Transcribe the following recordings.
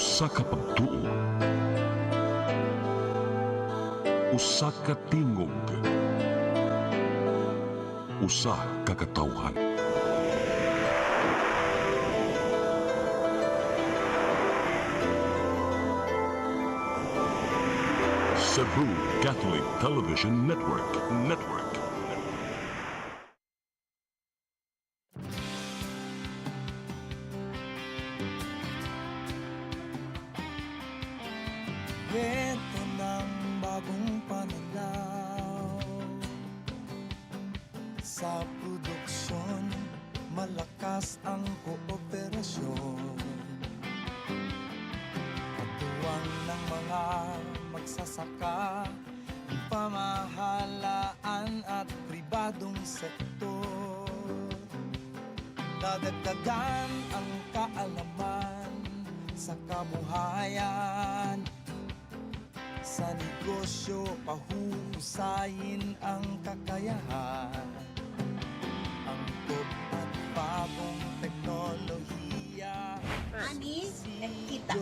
Usa ka pagtuo, usa ka tingog, usa ka katawhan. Cebu Catholic Television Network. Kwento ng bagong pananaw. Sa produksyon, malakas ang kooperasyon. Katuwang ng mga magsasaka, ang pamahalaan at pribadong sektor. Dadagdagan ang kaalaman sa kabuhayan. Sa negosyo, pahuhusayin ang kakayahan. Angkop at bagong teknolohiya. Ani, nagkita.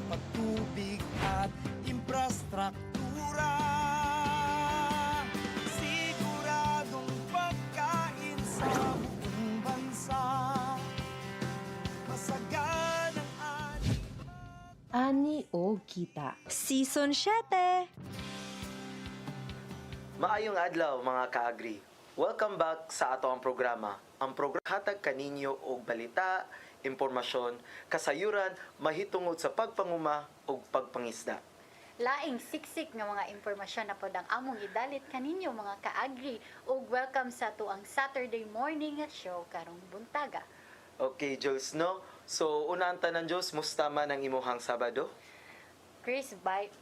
Pagtubig at infrastruktura. Siguradong pagkain sa buong bansa. Masaganang ani. Ani o Kita. Season 7. Maayong adlaw mga kaagri. Welcome back sa ato ang programa. Ang programa hatag kaninyo og balita, impormasyon, kasayuran mahitungod sa pagpanguma ug pagpangisda. Laing siksik nga mga impormasyon na pod ang among idalit kaninyo mga kaagri ug welcome sa tuang Saturday morning show karong buntaga. Okay, Jules, no? So, una ang tanan, Jules, musta man ang imuhang Sabado? Chris,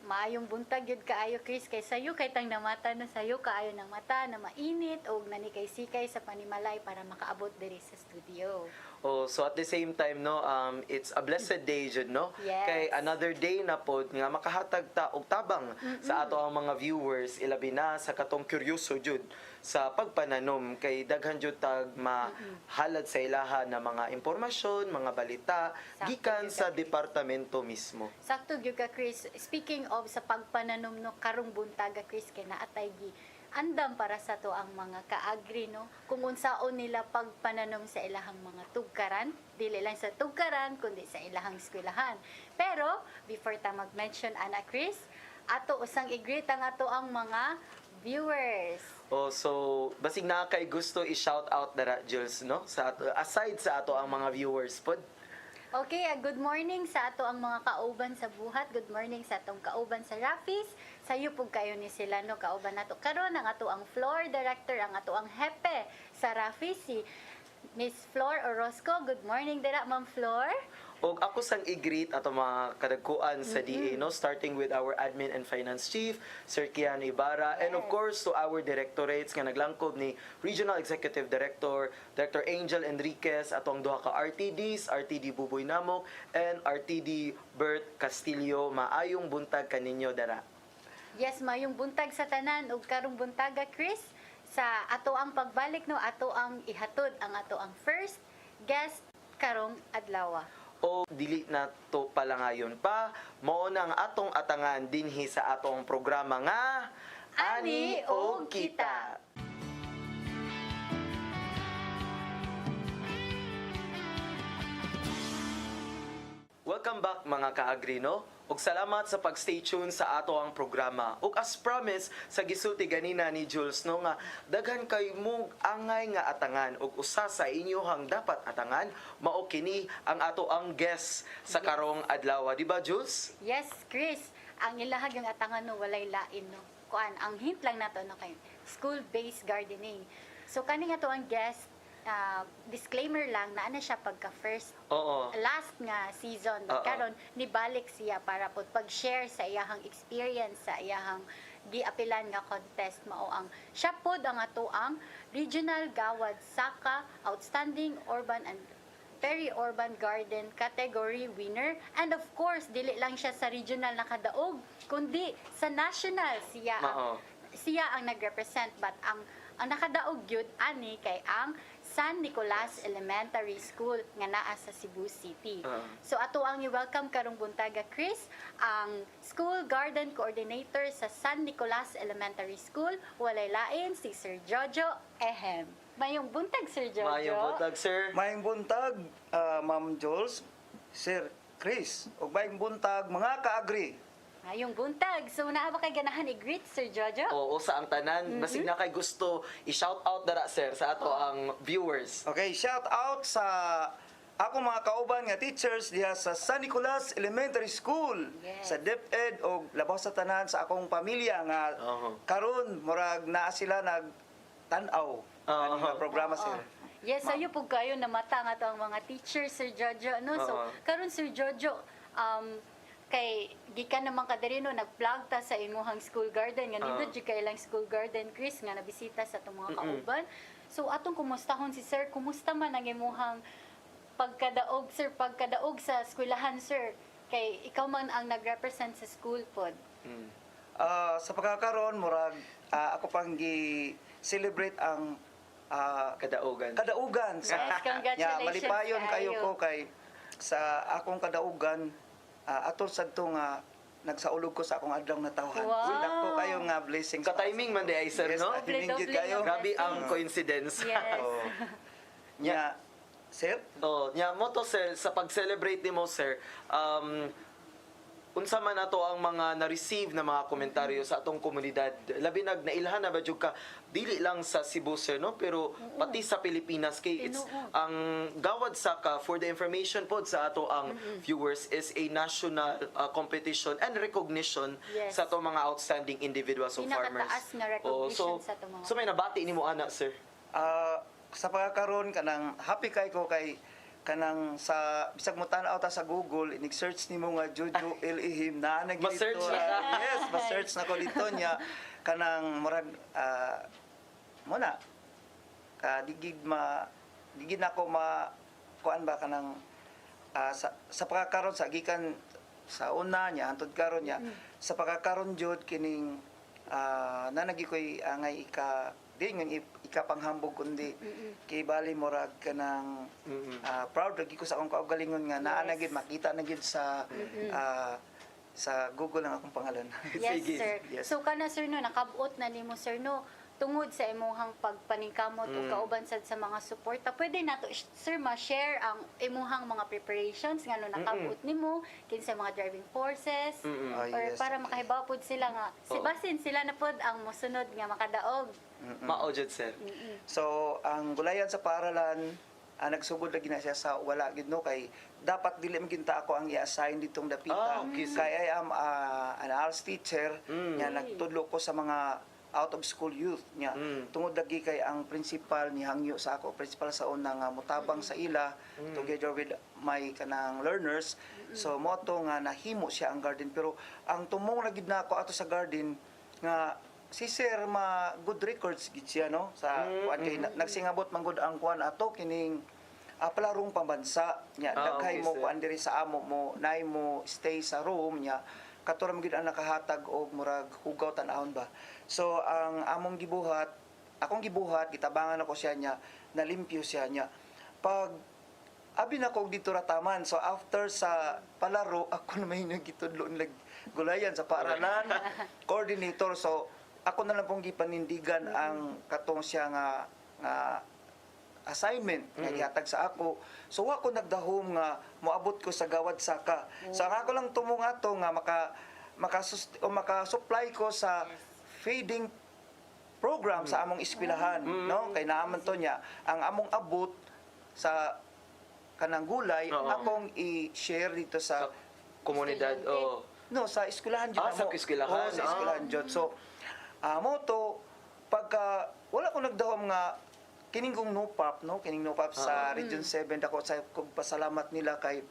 maayong buntag yun kaayo Chris kay sayo kay tang namata na sayo kaayo ng mata na mainit og nanikay-sikay sa panimalay para makaabot diri sa studio. Oh, so at the same time, no, it's a blessed day, Jud, no? Yes. Kay another day na pod nga makahatag ta og tabang sa ato ang mga viewers, ilabi na sa katong kuryoso, Jud, sa pagpananom kay daghan jud tag mahalad sa ilaha na mga impormasyon, mga balita Sakto gikan gyud sa ka, Chris. departamento mismo. Sakto gyud ka Chris. Speaking of sa pagpananom no karong buntaga Chris kay naatay gi andam para sa to ang mga kaagri no kung unsaon nila pagpananom sa ilahang mga tugkaran, dili lang sa tugkaran kundi sa ilahang eskwelahan. Pero before ta mag-mention ana Chris, ato usang i-greet ang ato ang mga viewers. Oh, so basig na kay gusto i-shout out dara, Jules, no? Sa aside sa ato ang mga viewers pod. Okay, good morning sa ato ang mga kauban sa buhat. Good morning sa atong kauban sa Rafis. Sayo po kayo ni sila no kauban nato karon ang ato ang floor director, ang ato ang hepe sa Rafis si Miss Flor Orozco. Good morning dira Ma'am Flor. Og ako sang i-greet ato mga kadagkuan sa DA, no? Starting with our Admin and Finance Chief, Sir Kian Ibarra, and of course to our directorates nga naglangkob ni Regional Executive Director, Director Angel Enriquez, atong duha ka RTDs, RTD Buboy Namok, and RTD Bert Castillo. Maayong buntag kaninyo dara. Yes, mayong buntag sa tanan ug karong buntaga Chris sa ato ang pagbalik no ato ang ihatod ang ato ang first guest karong adlaw. O dili na to palangayon pa, mao na ang atong atangan dinhi sa atong programa nga Ani o Kita. Welcome back mga kaagri, no? Ug salamat sa pag-stay tuned sa ato ang programa. Ug as promise sa gisulti ganina ni Jules, no, nga daghan kay mo angay nga atangan ug usa sa inyohang dapat atangan mao kini ang ato ang guest sa karong adlaw, di ba Jules? Yes, Chris. Ang ilahag yung atangan no walay lain no. Kuan, ang hint lang nato no kay school-based gardening. So kani nga to ang guest disclaimer lang na ana siya pagka first Oo. last nga season Oo. but karon nibalik siya para pod pag-share sa iyahang experience sa iyahang giapilan nga contest mao ang siya pod ang ato ang Regional Gawad Saka Outstanding Urban and Peri-Urban Garden category winner, and of course dili lang siya sa regional nakadaog kundi sa national siya Mao. siya ang nagrepresent, but ang nakadaog gyud ani kay ang San Nicolas Elementary School nga naa sa Cebu City. Ah. So ato ang i-welcome karong buntaga Chris, ang School Garden Coordinator sa San Nicolas Elementary School, walay lain si Sir Jojo Ehem. Mayong buntag Sir Jojo. Mayong buntag, sir. Maayong buntag, Ma'am Jules, Sir Chris, ug maayong buntag mga kaagri. Mayong buntag. So naa ba kay ganahan i-greet Sir Jojo? Oo, sa ang tanan. Basig na kay gusto i-shout out dara, sir, sa ato ang viewers. Okay, shout out sa ako mga kauban nga teachers diha sa San Nicolas Elementary School, Yes. sa DepEd o labaw sa tanan sa akong pamilya nga karon murag naa sila nagtan-aw ani nga programa sir. Yes, sayo po kayo na mata nga to ang mga teachers, Sir Jojo. No? So, Oo. karon Sir Jojo, kay gikan naman kadarino nag-vlog ta sa imuhang school garden nga nindot jud kay ilang school garden Chris nga nabisita sa atong mga kauban. So atong kumustahon si Sir, kumusta man ang imuhang pagkadaog Sir, pagkadaog sa eskwelahan Sir? Kay ikaw man ang nag-represent sa school pod. Sa pagkakaroon murag ako pang gi-celebrate ang Kadaugan. kadaugan Yes, congratulations Ya, malipayon kayo kaayo. ko kay sa akong kadaugan atol sad to nga nagsaulog ko sa akong adlaw na tawhan. Wow. Dako kayo nga blessings. Ka-timing man di ay, sir, Yes, no? timing Doble, gyud kayo. doble. Grabe ang coincidence. Yes. Oh. Nya, sir? Oh, nya mo to, sir, sa pag-celebrate nimo, sir, unsa man ato ang mga na-receive na mga komentaryo sa atong komunidad, labi nailhan na ba jud ka dili lang sa Cebu, sir, no, pero pati sa Pilipinas kay it's Tinuod. ang gawad sa ka for the information pod sa ato ang viewers is a national competition and recognition Yes. sa ato mga outstanding individuals of farmers. Pinakataas nga recognition sa atong mga- So may nabati nimo ana, sir. Sa pagkakaroon kanang happy kay ko kay kanang sa bisag mo tan-aw ta sa Google inig-search nimo nga Jojo Elihim na Ma-search na ka? Yes, ma-search na ko dito niya kanang murag mo na digid nako kuan ba kanang sa pagkakaroon sa gikan sa una niya hantod karon niya sa pagkakaroon jud kining nanagi koy angay di nga ikapanghambog kundi kay bali murag kanang proud lagi ko sa akong kaugalingon nga naa na gid makita na gid sa Google ang akong pangalan. Yes, Sige. sir. Yes. So kana sir no nakabot na nimo sir no tungod sa imong pagpaningkamot ug kauban sad sa mga suporta. Pwede nato sir ma-share ang imong mga preparations nga no nakabot nimo kinsa mga driving courses Ah, or yes. para makahibaw pod sila nga si Oo. basin sila na pod ang mosunod nga makadaog. Mao jud, sir. So ang gulayan sa paaralan nagsugod lagi na siya sa wala gid no kay dapat dili maginta ako ang i-assign ditong dapita. Okay, sir. Kay I am an ALS teacher nga nagtudlo ko sa mga out of school youth niya tungod lagi kay ang principal ni hangyo sa ako principal sa una nga mutabang sa ila together with my kanang learners so mo to nga nahimo siya ang garden pero ang tumong na gid na ako ato sa garden nga si sir good records gid siya no sa kuan kay nagsingabot man gud ang kuan ato kining palarong pambansa nya daghay okay, mo sir. kuan diri sa amo mo nay mo stay sa room nya katuram gid ang nakahatag og murag hugaw tan-awon ba so ang akong gibuhat gitabangan ako siya nya nalimpyo siya nya pag abi na ko dito rataman so after sa palaro ako na may nagitudlo lag gulayan sa paaralan coordinator so ako na lang pong gipanindigan ang katong siya nga assignment nga gihatag sa ako so wa ko nagdahom nga moabot ko sa gawad saka so ang ako lang tumong ato nga maka-supply ko sa feeding program sa among eskwelahan no kay naaman to niya ang among abot sa kanang gulay Oo. akong i-share dito Sa sa komunidad. Oh. no sa eskwelahan jud Sa amo. eskwelahan. Oo, sa eskwelahan jud so mo to pagka wala ko nagdahom nga kining kong NOPAP no kining NOPAP sa Region 7 dako sa kog pasalamat nila kay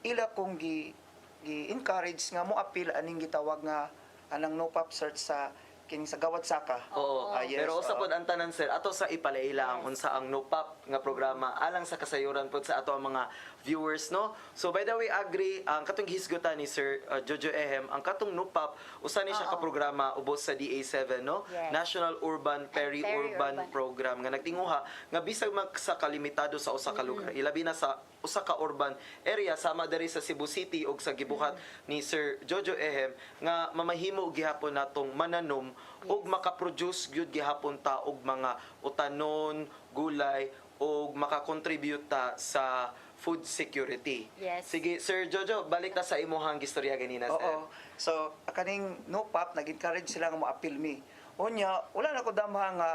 ila kong gi-encourage nga mo appeal aning gitawag nga anang NOPAP search sa kining sa Gawad Saka. Oo. Yes, Pero usa pod ang tanan sir ato sa ipalaila ang unsa ang NUPAP nga programa alang sa kasayuran pod sa ato ang mga viewers no. So by the way agree ang katong hisgutan ni Sir Jojo Ehem ang katong NUPAP usa ni siya ka programa ubos sa DA7 no. Yes. National Urban Peri-Urban Peri-urban. Program nga nagtinguha nga bisag mag sa kalimitado sa usa ka lugar ilabi na sa usa ka urban area sama diri sa Cebu City ug sa gibuhat ni Sir Jojo Ehem nga mamahimo gihapon natong mananom ug makaproduce gyud gihapon ta og mga utanon, gulay ug makakontribute ta sa food security. Yes. Sige, Sir Jojo, balik ta sa imuhang gistorya ganina, sir. Oo. So, kaning NUPAP, nag-encourage sila nga mo-appeal mi. Unya, wala na ko damha nga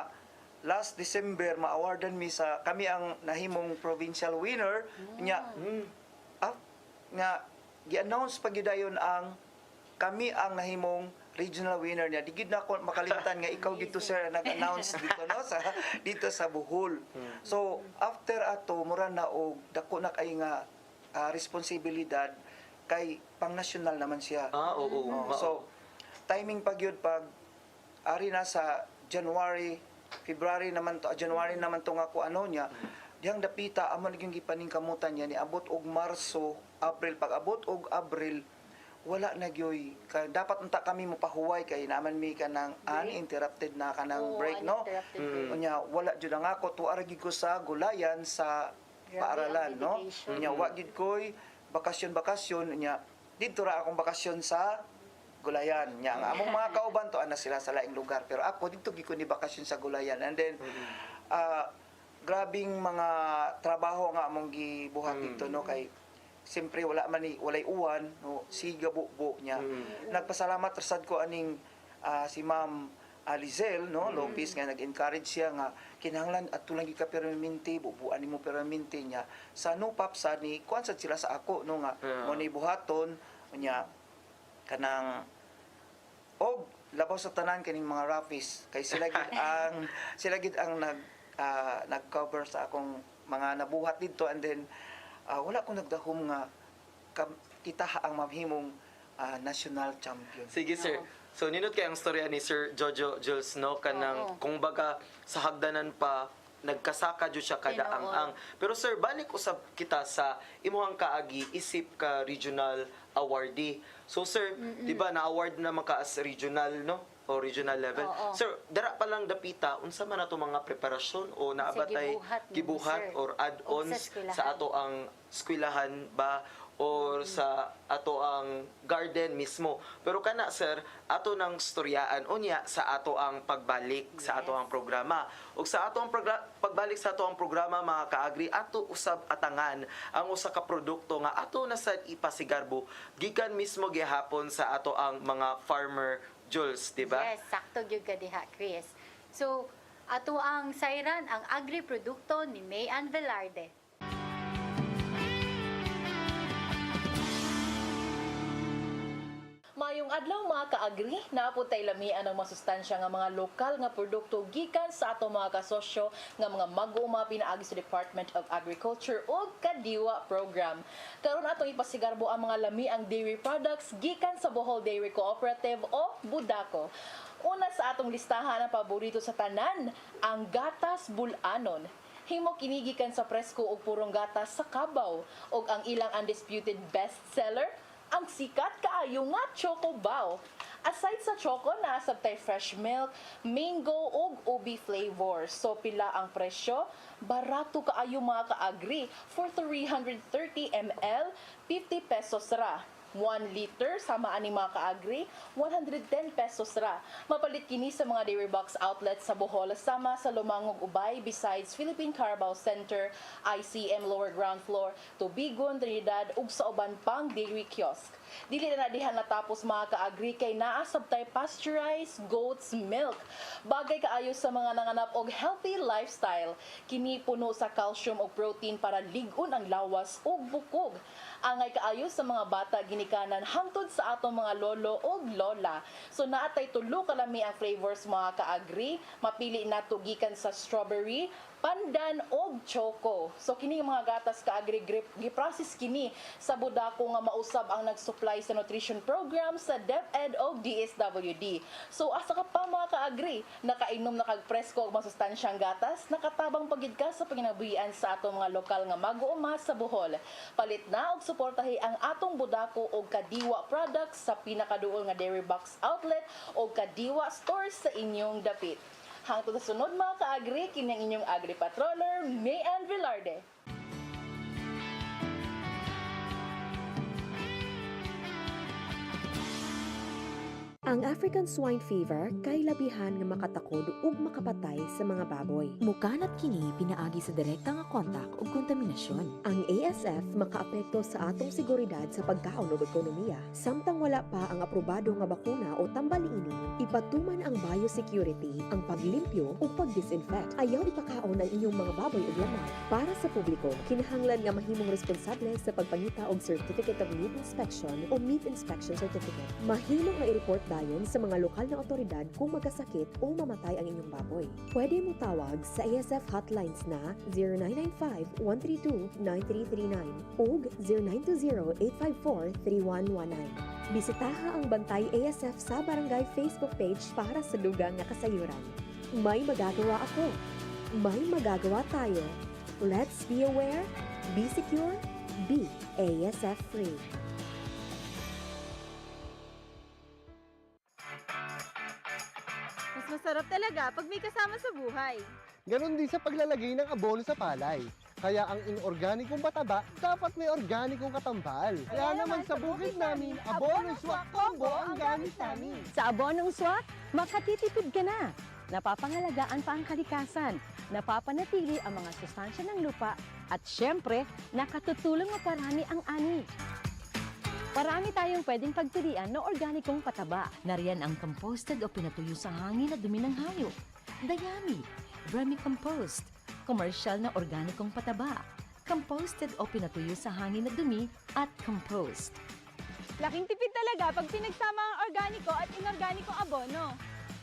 last December ma-awardan mi sa kami ang nahimong provincial winner. Unya, nga gi-announce pa gyud dayon ang kami ang nahimong regional winner niya. Di gid na ako makalimutan nga ikaw dito sir ang nag-announce dito no sa dito sa Bohol. So after ato mura na og dako na kay nga responsibilidad kay pang-national naman siya. Oo. So timing pag yun pag ari na sa January, February naman to, January naman to nga ko ano niya. Diyang dapita amo naging gipaningkamutan niya ni abot og Marso, April pag abot og Abril wala na gyoy dapat unta kami mopahuway kay naman mi kanang uninterrupted na kanang break no unya wala jud ang ako tuara gid ko sa gulayan sa paaralan no unya wa gid koy bakasyon unya dito ra akong bakasyon sa gulayan nya ang among mga kauban to ana sila sa laing lugar pero ako dito gid ko ni bakasyon sa gulayan and then grabing mga trabaho nga among gibuhat dito no kay siyempre walay uwan no siga bubo niya nagpasalamat rasad ko aning si Ma'am Lizel no Lopez nga nag-encourage siya nga kinahanglan adto lang ka permanente bubuan nimo permanente niya sa NUPAP sa ni kuan sad sila sa ako no nga mo ni buhaton nya kanang og labaw sa tanan kaning mga rafis kay sila gid ang nag-cover sa akong mga nabuhat dito and then wala ko nagdahom nga kita ang mamhimong national champion. Sige, sir. So, ninot kay ang storya ni Sir Jojo Jules, no? Kanang, kung baga, sa hagdanan pa, nagkasaka jud siya kada ang. Pero sir, balik usab kita sa imuhang kaagi isip ka regional awardee. So sir, di ba na-award naman ka as regional, no? O regional level. Sir, dara pa lang dapita, unsa man ato mga preparasyon o naabatay gibuhat or add-ons sa ato ang eskwelahan ba or sa ato ang garden mismo. Pero kana sir, ato nang storyaan unya sa ato ang pagbalik sa ato ang programa. Ug sa ato ang pagbalik sa ato ang programa mga kaagri, ato usab atangan ang usa ka produkto nga ato na sad ipasigarbo gikan mismo gihapon sa ato ang mga farmer Jules, di ba? Yes, sakto gyud ka diha, Chris. So, ato ang sayran ang agri-produkto ni Mayan Velarde. Mayong adlaw mga kaagri, naaputay lamian ang masustansya nga mga lokal nga produkto gikan sa ato mga kasosyo nga mga mag-uuma pinaagi sa Department of Agriculture o Kadiwa Program. Karon atong ipasigarbo ang mga lamiang dairy products gikan sa Bohol Dairy Cooperative o Budaco. Una sa atong listahan ang paborito sa tanan, ang gatas bulanon. Himo kinigikan sa presko ug purong gatas sa Cubao ug ang ilang undisputed bestseller ang sikat kaayo nga Choco Bao. Aside sa choco, naasab tay fresh milk, mango ug ubi flavor. So pila ang presyo? Barato kaayo mga kaagri. For 330 ml, 50 pesos ra. 1 liter sama ani mga kaagri, 110 pesos ra. Mapalit kini sa mga dairy box outlets sa Bohol sama sa Lumangog Ubay besides Philippine Carabao Center, ICM lower ground floor, Tubigon, Trinidad ug sa uban pang dairy kiosk. Dili na diha natapos mga kaagri kay naa sabtay pasteurized goat's milk. Bagay kaayo sa mga nanganap og healthy lifestyle. Kini puno sa calcium ug protein para lig-on ang lawas ug bukog. Angay kaayo sa mga bata ginikanan hangtod sa atong mga lolo ug lola. So naatay tulo kalami ang flavors mga kaagri. Mapili nato gikan sa strawberry, pandan og choco. So kini mga gatas kaagri giprocess kini sa budako nga mausab ang nagsupply sa nutrition program sa DepEd o DSWD. So asa ka pa mga kaagri, nakainom na kag presko og masustansyang gatas, nakatabang pagid ka sa panginabuhian sa atong mga lokal nga mag-uuma sa Bohol. Palit na og suportahi ang atong budako og Kadiwa products sa pinakaduol nga dairy box outlet o Kadiwa stores sa inyong dapit. Hangtod sa sunod mga kaagri, kini ang inyong Agri Patroller, Mayan Velarde. Ang African swine fever kay labihan nga makatakod ug makapatay sa mga baboy. Mukanat kini pinaagi sa direkta nga kontak ug kontaminasyon. Ang ASF makaapekto sa atong seguridad sa pagkaon ug ekonomiya. Samtang wala pa ang aprobado nga bakuna o tambaliini, ipatuman ang biosecurity, ang paglimpyo ug pagdisinfect. Ayaw ipakaon ang inyong mga baboy ug lamay. Para sa publiko, kinahanglan nga mahimong responsable sa pagpangita og Certificate of Meat Inspection o Meat Inspection Certificate. Mahimong ma-report dayon sa mga lokal na otoridad kung magkasakit o mamatay ang inyong baboy. Pwede mo tawag sa ASF hotlines na 0995-132-9339 ug 0920-854-3119. Bisitaha ang Bantay ASF sa Barangay Facebook page para sa dugang nga kasayuran. May magagawa ako. May magagawa tayo. Let's be aware, be secure, be ASF free. Mas masarap talaga pag may kasama sa buhay. Ganon din sa paglalagay ng abono sa palay. Kaya ang inorganikong pataba, dapat may organikong katambal. Kaya naman sa bukid namin, Abono Swak Combo ang gamit namin. Sa Abonong Swak, makatitipid ka na. Napapangalagaan pa ang kalikasan, napapanatili ang mga sustansya ng lupa, at syempre, nakatutulong maparami ang ani. Parami tayong pwedeng pagpilian na organikong pataba. Nariyan ang composted o pinatuyo sa hangin na dumi ng hayop. Dayami, vermicompost, commercial na organikong pataba, composted o pinatuyo sa hangin na dumi at compost. Laking tipid talaga pag pinagsama ang organiko at inorganikong abono.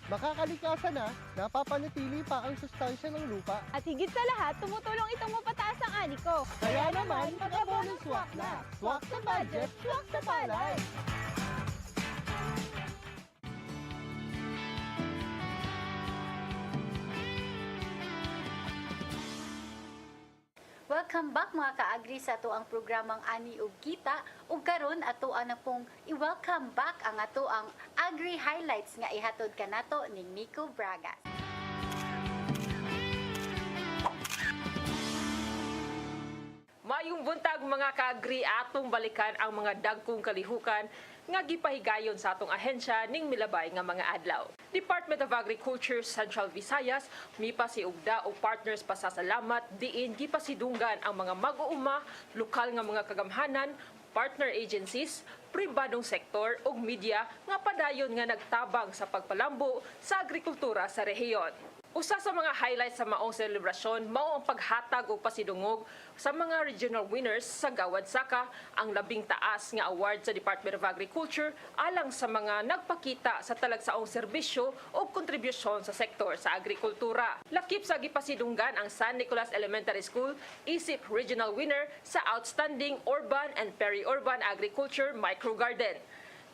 Makakalikasan na, napapanatili pa ang sustansya ng lupa. At higit sa lahat, tumutulong itong mapataas ang ani ko. Kaya naman, mag-Abono Swak na! Swak sa budget, swak sa palay! Welcome back mga kaagri sa ato ang programang Ani ug Kita, ug karon ato na pong i-welcome back ang ato ang Agri Highlights nga ihatod kanato ni Nico Bragas. Mayong buntag mga kaagri, atong balikan ang mga dagkong kalihukan nga gipahigayon sa atong ahensya ning milabay nga mga adlaw. Department of Agriculture Central Visayas mipasiugda og partners pasasalamat diin gipasidunggan ang mga mag-uuma, lokal nga mga kagamhanan, partner agencies, pribadong sektor ug media nga padayon nga nagtabang sa pagpalambo sa agrikultura sa rehiyon. Usa sa mga highlights sa maong selebrasyon mao ang paghatag og pasidungog sa mga regional winners sa Gawad Saka, ang labing taas nga award sa Department of Agriculture alang sa mga nagpakita sa talagsaong serbisyo o kontribusyon sa sektor sa agrikultura. Lakip sa gipasidunggan ang San Nicolas Elementary School, isip regional winner sa Outstanding Urban and Peri-Urban Agriculture Microgarden.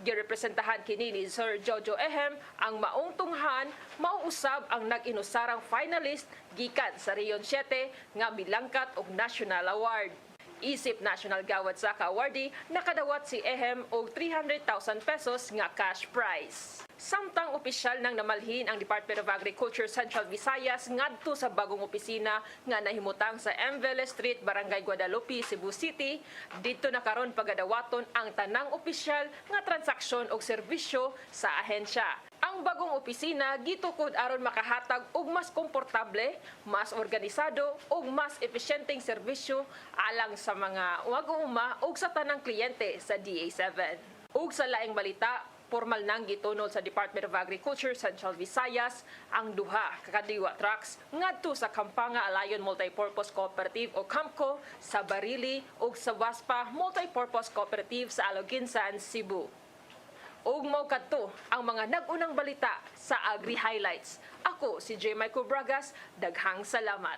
Girepresentahan kini ni Sir Jojo Ehem ang maong tunghan, mauusab ang nag-inusarang finalist gikan sa Rion 7 nga milangkat og national award. Isip National Gawad Saka awardee, nakadawat si Ehem og 300,000 pesos nga cash prize. Samtang opisyal nang namalhin ang Department of Agriculture Central Visayas ngadto sa bagong opisina nga nahimutang sa Mvele Street, Barangay Guadalupe, Cebu City, dito na karon pagadawaton ang tanang opisyal nga transaksyon og serbisyo sa ahensya. Ang bagong opisina gitukod aron makahatag og mas komportable, mas organisado ug mas epesyenteng serbisyo alang sa mga mag-uuma ug sa tanang kliyente sa DA7. Ug sa laing balita, formal nang gitunol sa Department of Agriculture Central Visayas ang duha ka kadiwa trucks ngadto sa Kampanga Alayon Multipurpose Cooperative o CAMCO sa Barili ug sa Waspa Multipurpose Cooperative sa Aloginsan, Cebu. Ug mao kadto ang mga nag-unang balita sa Agri Highlights. Ako si J. Michael Bragas, daghang salamat.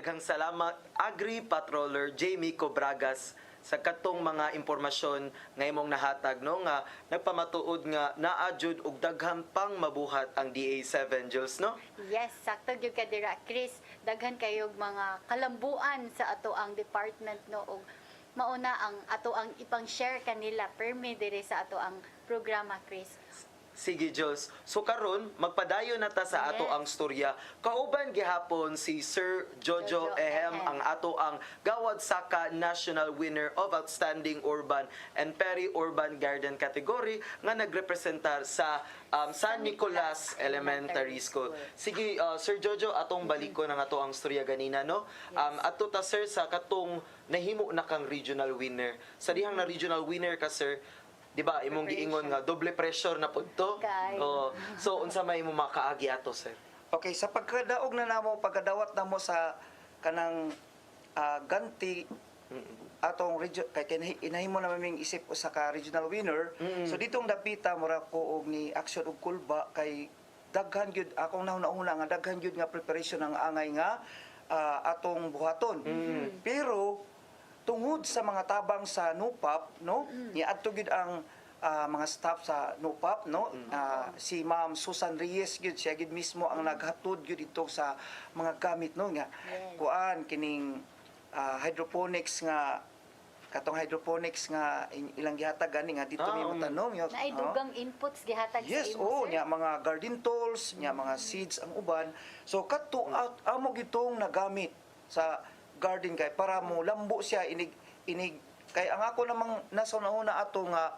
daghang salamat Agri Patroller Jamie Cobragas sa katong mga impormasyon nga imong nahatag no nga nagpamatuod nga naadjud og daghang pang mabuhat ang DA7 Jules no. Yes, sakto gyud ka dira Chris. Daghan kayog mga kalambuan sa ato ang department no og mauna ang ato ang ipang-share kanila permi dire sa ato ang programa Chris. Sige, Jules. So karon magpadayon na ta sa ato Yes. ang storya. Kauban gihapon si Sir Jojo Jojo Ehem Ehem. ang ato ang Gawad Saka National Winner of Outstanding Urban and Peri-Urban Garden category nga nagrepresentar sa San Nicolas Elementary School. Sige, Sir Jojo, atong baliko na nga to ang storya ganina, no? Ato ta, sir, sa katong nahimo na kang regional winner. Sa dihang na regional winner ka, sir, di ba, imong giingon nga doble pressure na pud to. Kay. Oh, so unsa may mo makaagi ato, sir? Okay, sa pagkadaog na namo, pagkadawat namo sa kanang ganti atong region kay inahimo na maming isip usa ka regional winner. So ditong dapita mura ko og ni action og kulba kay daghan gyud akong nauna nga daghan gyud nga preparation ang angay nga atong buhaton. Pero tungod sa mga tabang sa NUPAP no niadto gyud ang mga staff sa NUPAP no si Ma'am Susan Reyes gyud siya gyud mismo ang naghatod gyud dito sa mga gamit no nga kuan kining hydroponics nga katong hydroponics nga ilang gihatag gani nga dito mi tanong yo Naay dugang inputs gihatag yes sa imo, sir. nya mga garden tools nya mga seeds ang uban so kadto amo gitong nagamit sa garden kay para mo lambo siya inig kay ang ako namang nasa una ato nga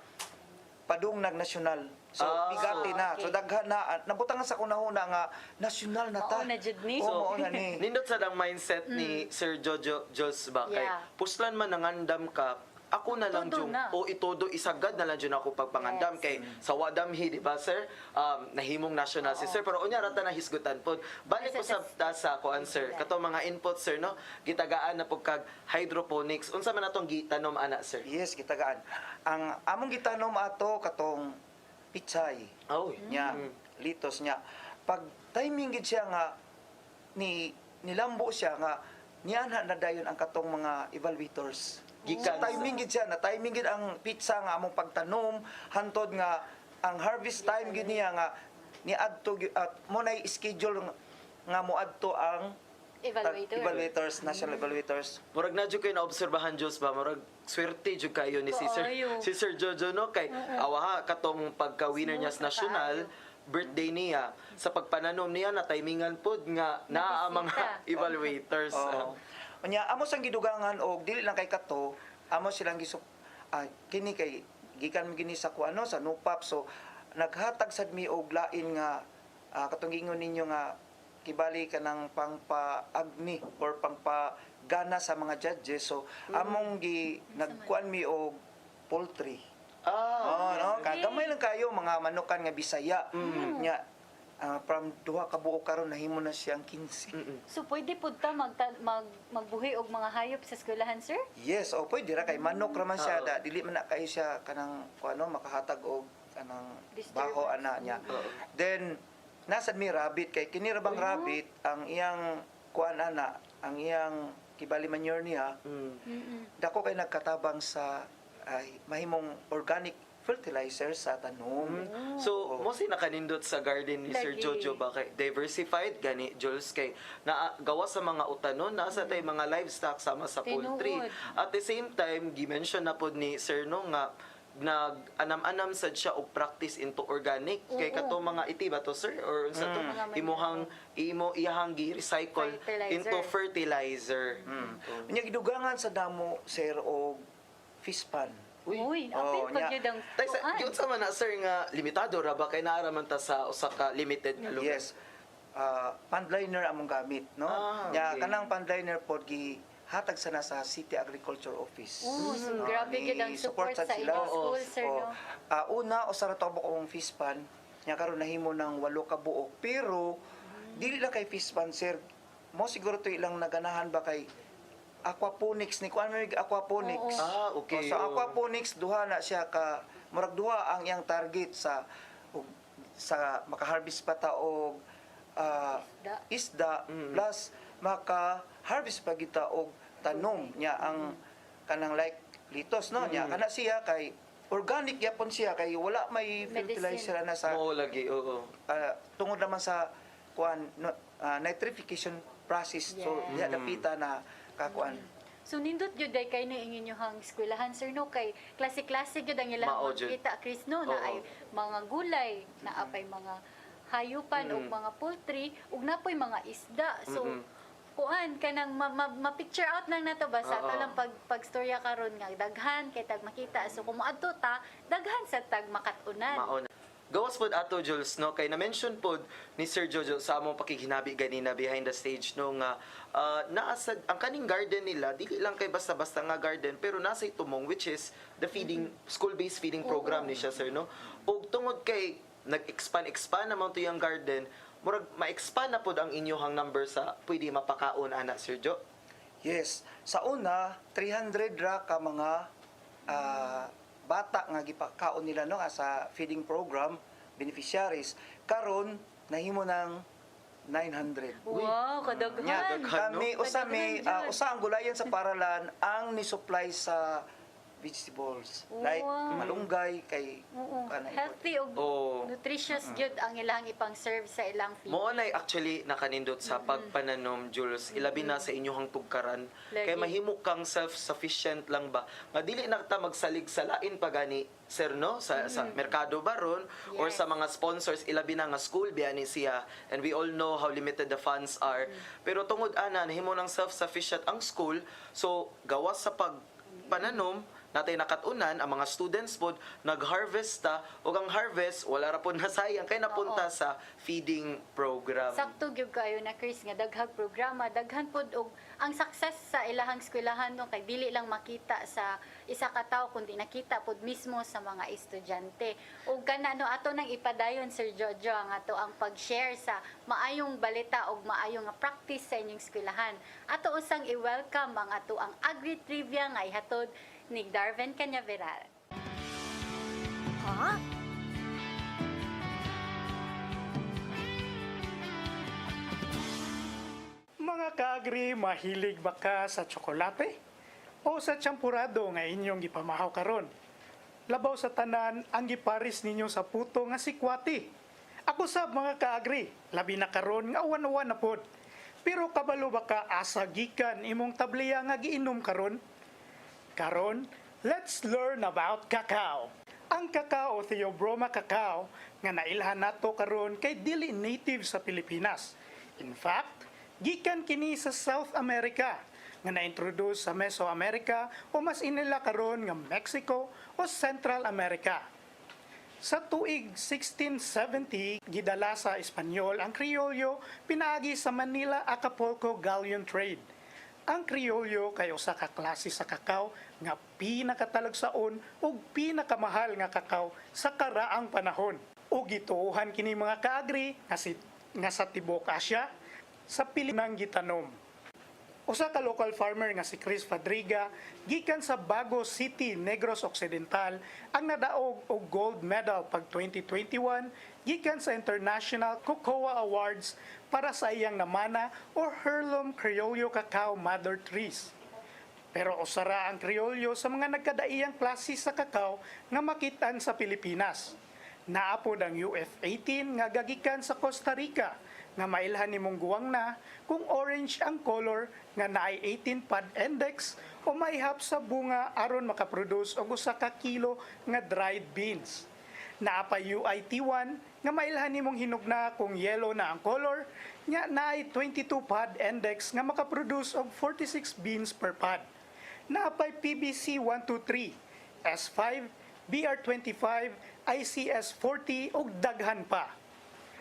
padung nag-national. So bigati na. okay. So daghan na nabutangan sa kunahuna nga national na ta. Mao na jud ni. Oo, mao na ni. Nindot sa dang mindset ni Sir Jojo Jules ba kay Yeah. puslan man nangandam ka ako na lang Todo jung na. o itodo isagad na lang jud ako pagpangandam Yes. kay sa wadamhi di ba sir nahimong national si sir pero unya rata na hisgutan pod balik ko sa tasa ko answer kato mga input sir no gitagaan na pug kag hydroponics unsa man atong gitanom ana sir. Yes, kitagaan. Ang among gitanom ato katong pichay. Oh Nya litos nya. Pag timing gid siya nga nilambo siya nga nianha na dayon ang katong mga evaluators. Gikan So, timing gid siya na timing gid ang pizza nga among pagtanom hantod nga ang harvest time gid niya nga niadto at mo nay schedule nga moadto ang evaluators, national evaluators. Murag na jud kay naobserbahan Diyos ba murag swerte jud kayo ni si Sir Jojo no kay awaha katong pagka-winner niya sa national birthday niya sa pagpananom niya na timingan pod nga naa ang mga evaluators. Oo. Unya amo sang gidugangan og dili lang kay kato, amo silang kini kay gikan mi gini sa kuano sa NUPAP so naghatag sad mi og lain nga katong gingon ninyo nga kibali ka ng pangpa-agni or pangpa-gana sa mga judges so among nagkuan mi og poultry. No? Kagamay lang kayo mga manukan nga Bisaya. Nya from duha ka buok karon nahimo na siyang 15. So pwede pud ta magbuhi og mga hayop sa eskwelahan, sir? Yes, o pwede ra kay manok ra man siya da dili man na kayo siya kanang kuano makahatag og kanang baho ana niya. Then nasad mi rabbit kay kini ra bang rabbit ang iyang kuan ana ang iyang kibali manure niya. Dako kay nagkatabang sa mahimong organic fertilizer sa tanom. So, mo si nakanindot sa garden ni Sir Jojo ba kay diversified gani Jules kay gawa sa mga utanon nasa tay mga livestock sama sa poultry. At the same time, gi-mention na pod ni Sir no nga nag-anam-anam sad siya og practice into organic kay kato mga iti ba to sir or unsa to iyahang gi-recycle into fertilizer. Unya gidugangan sa damo sir og fish pan. Uy, apil pag yun ang Yun sa man na sir nga limitado ra ba kay naara man ta sa usa ka limited nga lugar. Yes. Pandliner among gamit no. Nya kanang pandliner pod hatag sana sa City Agriculture Office. So grabe gid ang support sa inyong school, sir, no? Una, usara to akong fish pan. Nya karon nahimo ng 8 ka buok. Pero, dili lang kay fish pan, sir. Mo siguro to ilang naganahan ba kay aquaponics ni kuan aquaponics. Okay. So aquaponics duha na siya ka murag duha ang iyang target sa makaharvest pa ta og isda plus maka-harvest pa kita og tanom niya ang kanang like litos no niya kana siya kay organic yapon siya kay wala may fertilizer na sa Oo lagi, oo. tungod naman sa kuan nitrification process so diya dapita na kakuan. So nindot gyud day kay ni inyong eskwelahan sir no kay klase-klase gyud ang ilang Mao, Jud. makita Chris no na Oo. ay mga gulay na apay mga hayupan ug mga poultry ug napoy mga isda. So kuan kanang ma-picture out nang nato ba sa ato lang pagstorya karon nga daghan kay tag makita so kung moadto ta daghan sa tag makatunan. Maon. Gawas pod ato Jules no kay na-mention pod ni Sir Jojo sa among pakikinabi ganina behind the stage no nga naasa ang kaning garden nila dili lang kay basta-basta nga garden pero nasa tumong which is the feeding school-based feeding program ni siya sir no. Ug tungod kay nag-expand naman to yung garden murag ma-expand na pod ang inyohang number sa pwede mapakaon ana Sir Jo. Yes, sa una 300 ra ka mga bata nga gipakaon nila no sa feeding program beneficiaries karon nahimo ng 900. Wow, kadaghan. Nya Daghan, no? kami usa ang gulayan sa paralan ang ni supply sa vegetables like Wow. malunggay kay Healthy ug Oo. nutritious gyud ang ilang ipang-serve sa ilang feed. Mo na actually nakanindot sa pagpananom Jules ilabi na sa inyohang tugkaran kay Lagi. mahimo kang self-sufficient lang ba nga dili na ta magsalig sa lain pa gani sir no sa merkado baron or Yes. sa mga sponsors ilabi na nga school biani siya and we all know how limited the funds are pero tungod ana nahimo ng self-sufficient ang school so gawas sa pagpananom natay nakatunan ang mga students pod nag-harvest ta ug ang harvest wala ra pod nasayang kay napunta sa feeding program. Sakto gyud kayo na Chris nga daghag programa daghan pod og ang success sa ilahang eskwelahan no kay dili lang makita sa isa ka tawo kundi nakita pod mismo sa mga estudyante. Ug kana no ato nang ipadayon Sir Jojo ang ato ang pag-share sa maayong balita ug maayong nga practice sa inyong eskwelahan. Ato usang i-welcome ang ato ang Agri Trivia nga ihatod ni Darven Canyaveral. Ha? Mga kaagri, mahilig ba ka sa tsokolate? O sa champurado nga inyong gipamahaw karon? Labaw sa tanan ang giparis ninyo sa puto nga sikwati. Ako sab mga kaagri, labi na karon nga awan-awan na pod. Pero kabalo ba ka asa gikan imong tableya nga giinom karon? Karon, let's learn about cacao. Ang cacao Theobroma cacao nga nailhan nato karon kay dili native sa Pilipinas. In fact, gikan kini sa South America nga na-introduce sa Mesoamerica o mas inila karon nga Mexico o Central America. Sa tuig 1670, gidala sa Espanyol ang Criollo pinaagi sa Manila Acapulco Galleon Trade. Ang Criollo kay usa ka klase sa kakao nga pinakatalagsaon ug pinakamahal nga kakao sa karaang panahon. Ug gituohan kini mga kaagri nga sa tibuok Asia sa Pilipinas gitanom. Usa ka local farmer nga si Chris Fadriga gikan sa Bago City, Negros Occidental ang nadaog og gold medal pag 2021 gikan sa International Cocoa Awards para sa iyang namana or heirloom Criollo Cacao Mother Trees. Pero usara ang Criollo sa mga nagkadaiyang klase sa kakao nga makitaan sa Pilipinas. Naapod ang UF18 nga gagikan sa Costa Rica nga mailhan nimong guwang na kung orange ang color nga naay 18 pad index o maihap sa bunga aron makaproduce og usa ka kilo nga dried beans. Naapa UIT1 nga mailhan nimong hinugna kung yellow na ang color nya naay 22 pad index nga makaproduce og 46 beans per pad. Naapay PBC 123, S5, BR25, ICS40 ug daghan pa.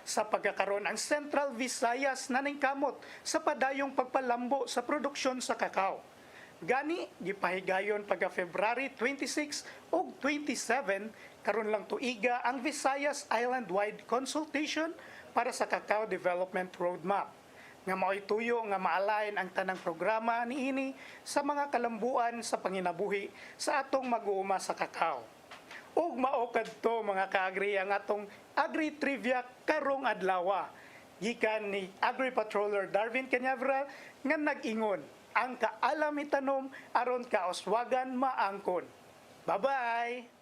Sa pagkakaroon ang Central Visayas na ningkamot sa padayong pagpalambo sa produksyon sa kakao. Gani, gipahigayon pagka February 26 ug 27, karon lang tuiga ang Visayas Island-wide Consultation para sa Cacao Development Roadmap. Nga mao'y tuyo nga maalain ang tanang programa niini sa mga kalambuan sa panginabuhi sa atong mag-uuma sa kakao. Ug maokad to mga kaagri ang atong Agri Trivia karong adlaw. gikan ni Agri-Patroller Darwin Cañabra nga nag-ingon, ang kaalam itanom aron kaoswagan maangkon. Bye-bye!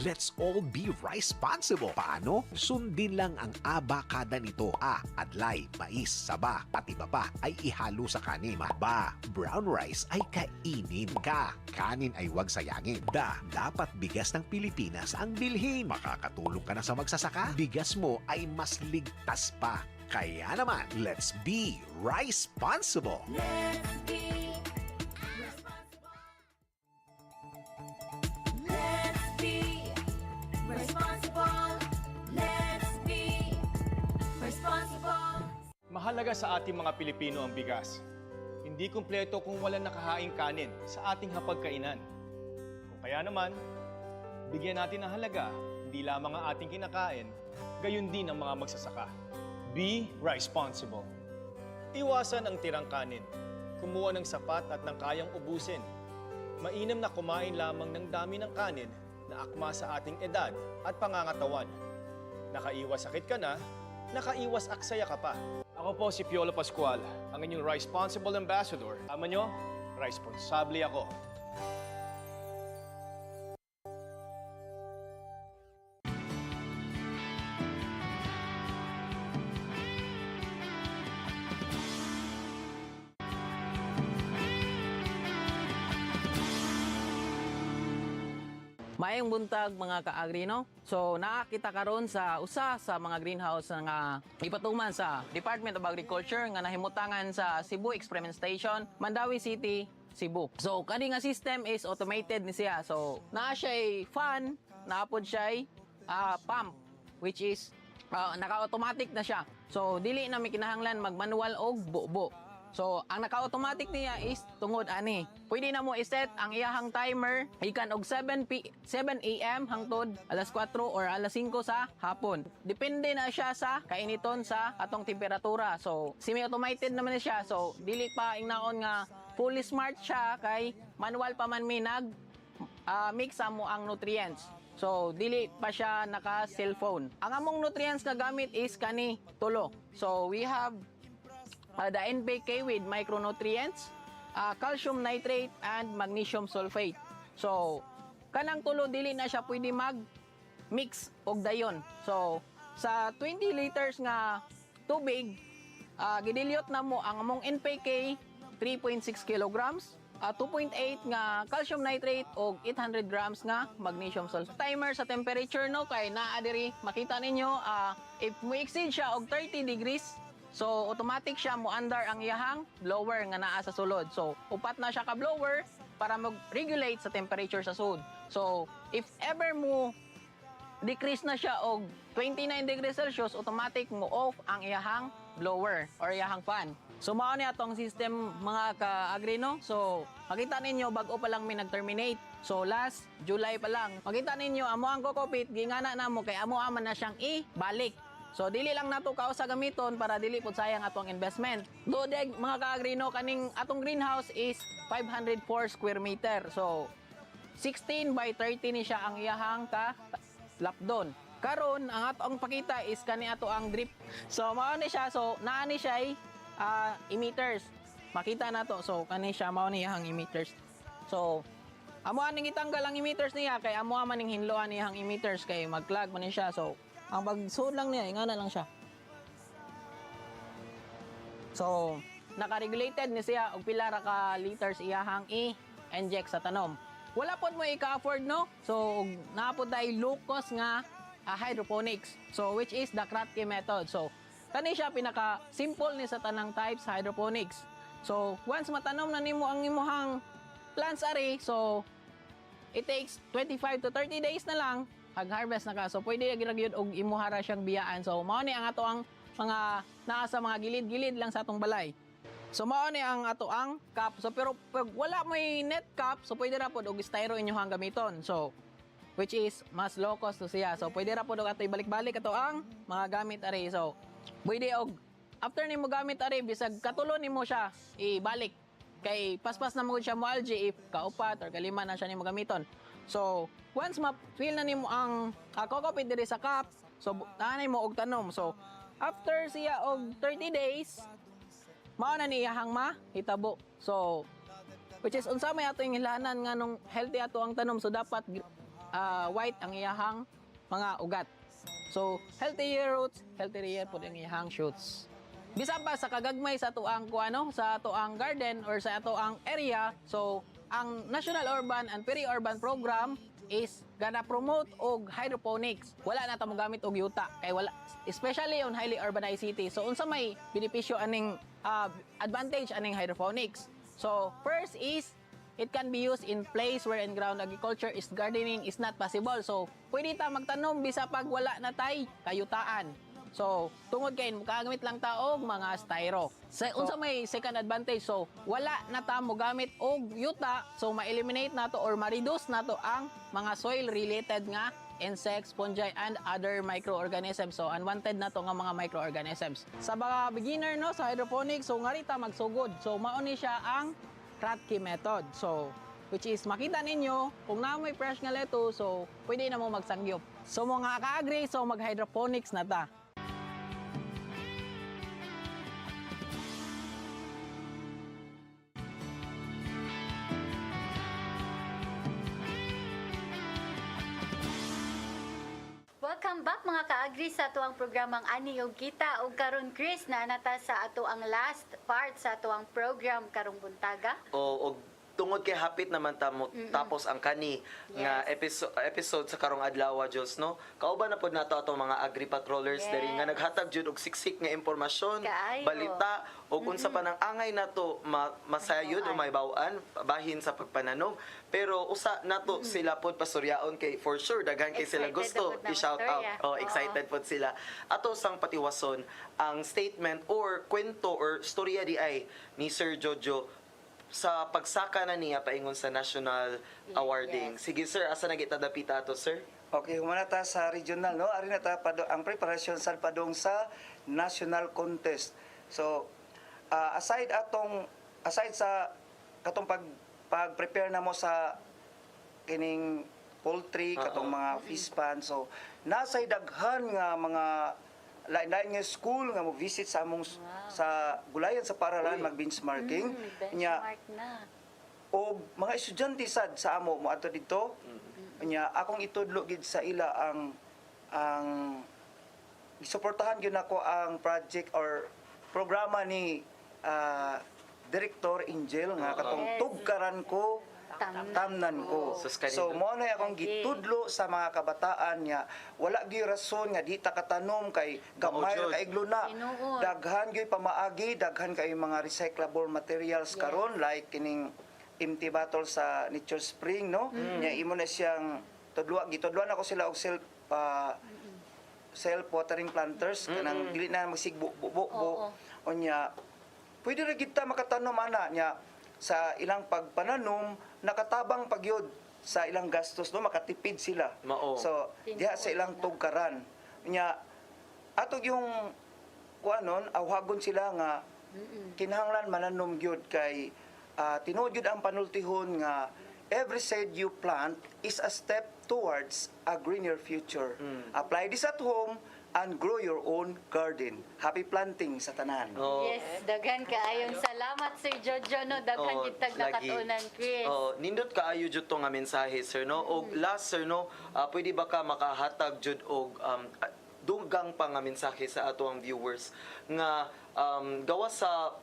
Let's all be responsible. Paano? Sundin lang ang abakada nito. A. Adlay, mais, saba, at iba pa ay ihalo sa kanin. Ba. Brown rice ay kainin. Ka. Kanin ay huwag sayangin. Da. Dapat bigas ng Pilipinas ang bilhin. Makakatulong ka na sa magsasaka. Bigas mo ay mas ligtas pa. Kaya naman, let's be responsible. Mahalaga sa ating mga Pilipino ang bigas. Hindi kumpleto kung walang nakahaing kanin sa ating hapagkainan. Kung kaya naman, bigyan natin ng halaga, hindi lamang ang ating kinakain, gayon din ang mga magsasaka. Be responsible. Iwasan ang tirang kanin. Kumuha ng sapat at ng kayang ubusin. Mainam na kumain lamang ng dami ng kanin na akma sa ating edad at pangangatawan. Nakaiwas sakit ka na, nakaiwas aksaya ka pa. Ako po si Piolo Pascual, ang inyong Responsible Ambassador. Tama nyo, responsable ako. Maayong buntag mga ka-agri, no? So nakakita karon sa usa sa mga greenhouse nga ipatuman sa Department of Agriculture nga nahimutangan sa Cebu Experiment Station, Mandawi City, Cebu. So kani nga system is automated ni siya. So naa siya fan, naapod siya pump which is naka-automatic na siya. So dili na mi kinahanglan mag-manual og bubo. So, ang naka-automatic niya is tungod ani. Pwede na mo i-set ang iyahang timer ikan og 7 AM hangtod alas 4 or alas 5 sa hapon. Depende na siya sa kainiton sa atong temperatura. So, semi-automated naman siya. So, dili pa ingnaon nga fully smart siya kay manual pa man mi nag mix mo ang nutrients. So, dili pa siya naka-cellphone. Ang among nutrients na gamit is kani tulo. So, we have the NPK with micronutrients, calcium nitrate, and magnesium sulfate. So, kanang tulo dili na siya pwede mag-mix og dayon. So, sa 20 liters nga tubig, gidilyot na mo ang among NPK 3.6 kilograms, 2.8 nga calcium nitrate og 800 grams nga magnesium sulfate. Timer sa temperature no kay naa diri makita ninyo if mo exceed siya og 30 degrees, so automatic siya mo under ang iyahang blower nga naa sa sulod. So upat na siya ka blower para mag-regulate sa temperature sa sud. So if ever mo decrease na siya og 29 degrees Celsius, automatic mo off ang iyahang blower or iyahang fan. So mao ni atong system mga ka-agri no. So makita ninyo bag-o pa lang mi nag-terminate. So last July pa lang. Makita ninyo amo ang kokopit gingana namo kay amo man na siyang ibalik. So dili lang nato kao sa gamiton para dili pud sayang atong investment. Dodeg mga ka-agri no, kaning atong greenhouse is 504 square meter. So 16 by 30 ni siya ang iyahang ka lapdon. Karon ang atong pakita is kani ato ang drip. So mao ni siya, so naa ni siya emitters. Makita nato, so kani siya mao ni iyahang emitters. So amo aning itanggal ang emitters niya kay amo man ning hinloan niyang emitters kay mag-clog man ni siya. So ang pag-sud lang niya ingana lang siya. So naka-regulated ni siya og pila ra ka liters iyahang i-inject sa tanom. Wala pod mo i-afford no. So naapod tay low cost nga hydroponics. So which is the Kratky method. So kani siya pinaka simple ni sa tanang types hydroponics. So once matanom na nimo ang imuhang plants ari, so it takes 25 to 30 days na lang ag-harvest na ka. So pwede gyud og imuhara siyang biyaan. So mao ni ang ato ang mga naa sa mga gilid-gilid lang sa atong balay. So mao ni ang ato ang cup. So pero pag wala mo net cup, so pwede ra pod og styro inyohang gamiton. So which is mas low cost to siya. So pwede ra pod og ato ibalik-balik ato ang mga gamit ari. So pwede og after nimo gamit ari bisag katulo nimo siya ibalik. kay paspas na mo siya mo algae if kaupat or kalima na siya nimo gamiton. So once ma-feel na nimo ang kokopit diri sa cup, so nanay mo og tanom. So after siya og 30 days, mao na niya hang mahitabo. So which is unsa may ato yung hilanan nga nung healthy ato ang tanom, so dapat white ang iyahang mga ugat. So healthier roots, healthier po ang iyahang shoots. Bisan pa sa kagagmay sa tuang sa tuang garden or sa tuang area, so ang National Urban and Peri-Urban Program is gonna promote og hydroponics. Wala na ta mo gamit og yuta kay wala, especially on highly urbanized cities. So unsa may benepisyo aning advantage aning hydroponics. So first is it can be used in place where in ground agriculture is gardening is not possible. So pwede ta magtanom bisa pag wala na tay kayutaan. So tungod kay makagamit lang ta og mga styro. Unsa may second advantage, so wala na ta mo gamit og yuta, so ma-eliminate nato or ma-reduce nato ang mga soil related nga insects, fungi, and other microorganisms. So unwanted na to nga mga microorganisms. Sa mga beginner no sa hydroponics, so ngarita magsugod. So mao ni siya ang Kratky method. So which is makita ninyo kung na may fresh nga lettuce, so pwede na mo magsangyop. So mga ka-agri, so mag-hydroponics na ta. Welcome back mga ka-agri sa ato ang programang Ani og Kita ug karon Chris na nata sa ato ang last part sa ato ang program karong buntaga. O tungod kay hapit naman ta mo tapos ang kani nga episode sa karong adlaw Diyos, no? Kauban na pod nato ato mga agri patrollers diri nga naghatag jud og siksik nga impormasyon, balita ug unsa pa nang angay nato masayod o may bawaan bahin sa pagpananom. Pero usa nato sila pod pasuryaon kay for sure daghan kay sila gusto i-shout out. Excited pod sila. Ato sang patiwason ang statement or kwento or storya di ay ni Sir Jojo sa pagsaka na niya paingon sa national awarding. Sige sir, asa nagitadapita ato sir? Okay, humana ta sa regional, no? Ari na ta ang preparation sa padong sa national contest. So, aside sa katong pag-prepare na mo sa kining poultry, katong mga fish pan, so nasay daghan nga mga lain-lain nga school nga mo visit sa among sa gulayan sa paralan mag-benchmarking nya o mga estudyante sad sa amo mo ato dito nya akong itudlo gid sa ila ang isuportahan gyud nako ang project or programa ni Director Angel nga katong tugkaran ko tamnan ko. So mo na akong gitudlo sa mga kabataan niya wala gyud rason nga di ta katanom kay gamay ra kaiglo na. Daghan gyud pamaagi, daghan kay mga recyclable materials karon like kining empty bottle sa Nature Spring, no? Nya imo na siyang gitudloan ako sila og self watering planters kanang dili na magsigbo-bo. Onya pwede ra gid ta makatanom ana nya sa ilang pagpananom nakatabang pagyod sa ilang gastos, no, makatipid sila. So diha sa ilang tugkaran nya atog yung kuanon awhagon sila nga kinahanglan mananom gyud kay tinuod gyud ang panultihon nga every seed you plant is a step towards a greener future. Apply this at home and grow your own garden. Happy planting sa tanan. Yes, daghan kaayon salamat Sir Jojo, no, daghan kitag nakatunan Chris. Nindot kaayo jud to nga mensahe sir, no. Og last sir, no, pwede ba ka makahatag jud og dugang pa nga mensahe sa ato ang viewers nga gawas sa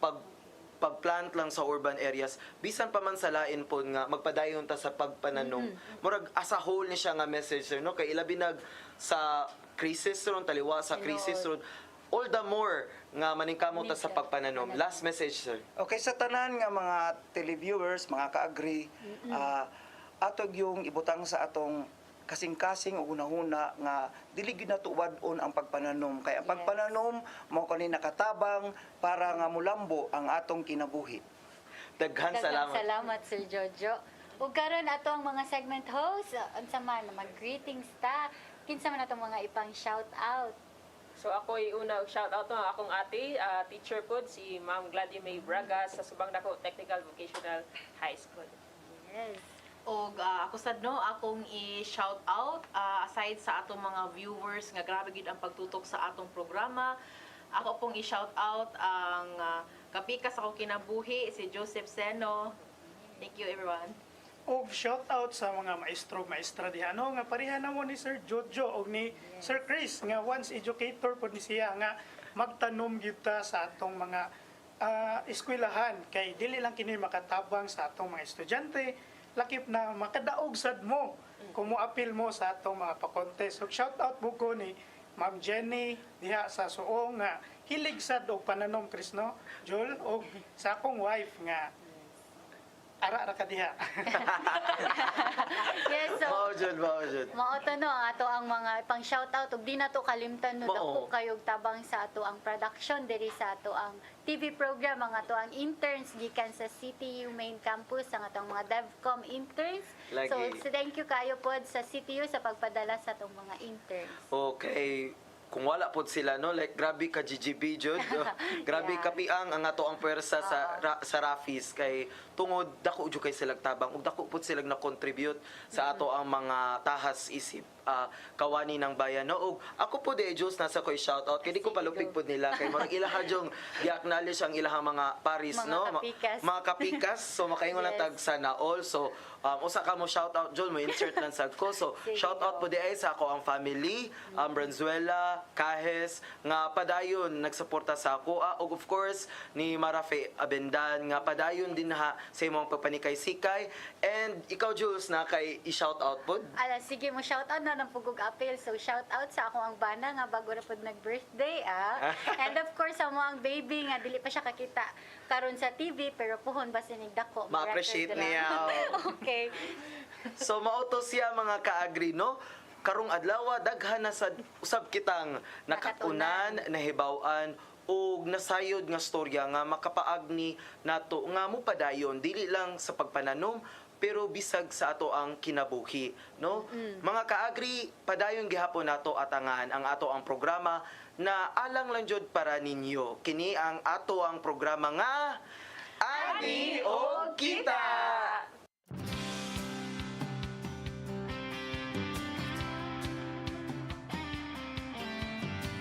pagplant lang sa urban areas, bisan pa man sa lain po nga magpadayon ta sa pagpananom. Murag as a whole ni siya nga message sir, no, kay ilabi nag sa crisis ron, taliwa sa crisis ron, all the more nga maningkamot ta sa pagpananom. Last message sir. Okay, sa tanan nga mga televiewers, mga ka-agri, atog yung ibutang sa atong kasing-kasing o hunahuna nga dili gyud nato wad-on ang pagpananom kay ang pagpananom mao kani nakatabang para nga mulambo ang atong kinabuhi. Daghan salamat Sir Jojo. Ug karon ato ang mga segment host unsa man mag-greetings ta, kinsa man atong mga ipang shout out. So ako una shout out ang akong ate, teacher pod si Ma'am Gladys May Braga sa Subang Dako Technical Vocational High School. Yes. O ako sad no, akong i-shout out aside sa atong mga viewers nga grabe gid ang pagtutok sa atong programa. Ako pong i-shout out ang kapikas ako kinabuhi si Joseph Seno. Thank you everyone. O shout out sa mga maestra diha no nga pareha na mo ni Sir Jojo og ni Sir Chris nga once educator pod ni siya nga magtanom gyud ta sa atong mga eskwelahan kay dili lang kini makatabang sa atong mga estudyante lakip na makadaog sad mo kung moapil mo sa atong mga pa-contest. So shout out mo ko ni Ma'am Jenny diha sa Suong nga hilig sad og pananom Chris no Joel og sa akong wife nga ara ra ka diha. Yes, so mao to no ang ato ang mga pang shoutout ug di na to kalimtan no dako kayog tabang sa ato ang production diri sa ato ang TV program ang ato ang interns gikan sa CTU main campus ang atong mga DevCom interns. So thank you kayo pod sa CTU sa pagpadala sa atong mga interns. Okay. Kung wala pod sila no like grabe ka GGB jud grabe ka piang ang ato ang puwersa sa Rafis kay tungod dako jud kay silang tabang ug dako pod silang na contribute sa ato ang mga tahas isip kawani ng bayan no ug ako po de Diyos nasa ko'y shout out kay di ko palupig pod nila kay murag ilaha jung gi-acknowledge ang ilahang mga paris no mga kapikas so makaingon na tag sana all so usa ka mo shout out Joel mo insert lang sad ko so shout out po di ay sa ako ang family Branzuela Kahes nga padayon nagsuporta sa ako ug of course ni Marafe Abendan nga padayon din ha sa imong pagpanikay sikay and ikaw Jules na kay i-shout out pod sige mo shout out na ng pugog apel so shout out sa ako ang bana nga bago ra pod nag-birthday and of course sa mo ang baby nga dili pa siya kakita karon sa TV pero puhon ba sinig dako ma-appreciate niya okay so mauto siya mga kaagri no karong adlaw daghan na sa usab kitang nakatunan nahibaw-an ug nasayod nga storya nga makapaagni nato nga mopadayon dili lang sa pagpananom pero bisag sa ato ang kinabuhi no mga kaagri padayon gihapon nato atangan ang ato ang programa na alang lang jud para ninyo kini ang ato ang programa nga Ani o Kita.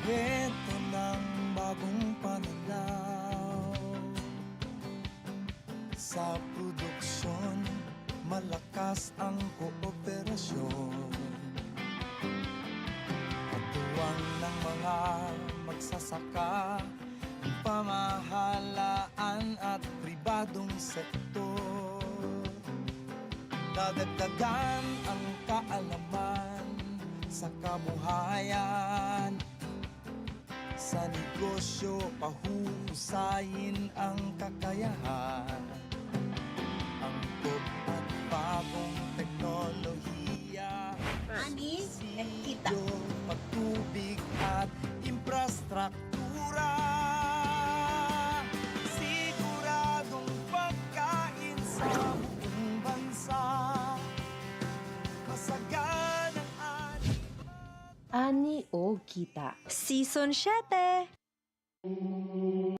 Kwento ng bagong pananaw sa produksyon, malakas ang kooperasyon. Katuwang ng mga magsasaka, pamahalaan at pribadong sektor. Dadagdagan ang kaalaman sa kabuhayan. Sa negosyo, pahuhusayin ang kakayahan. Angkop at bagong teknolohiya. Ani, nagkita. Pagtubig at infrastruktura. Siguradong pagkain sa buong bansa. Masaganang Ani o Kita. Season 7.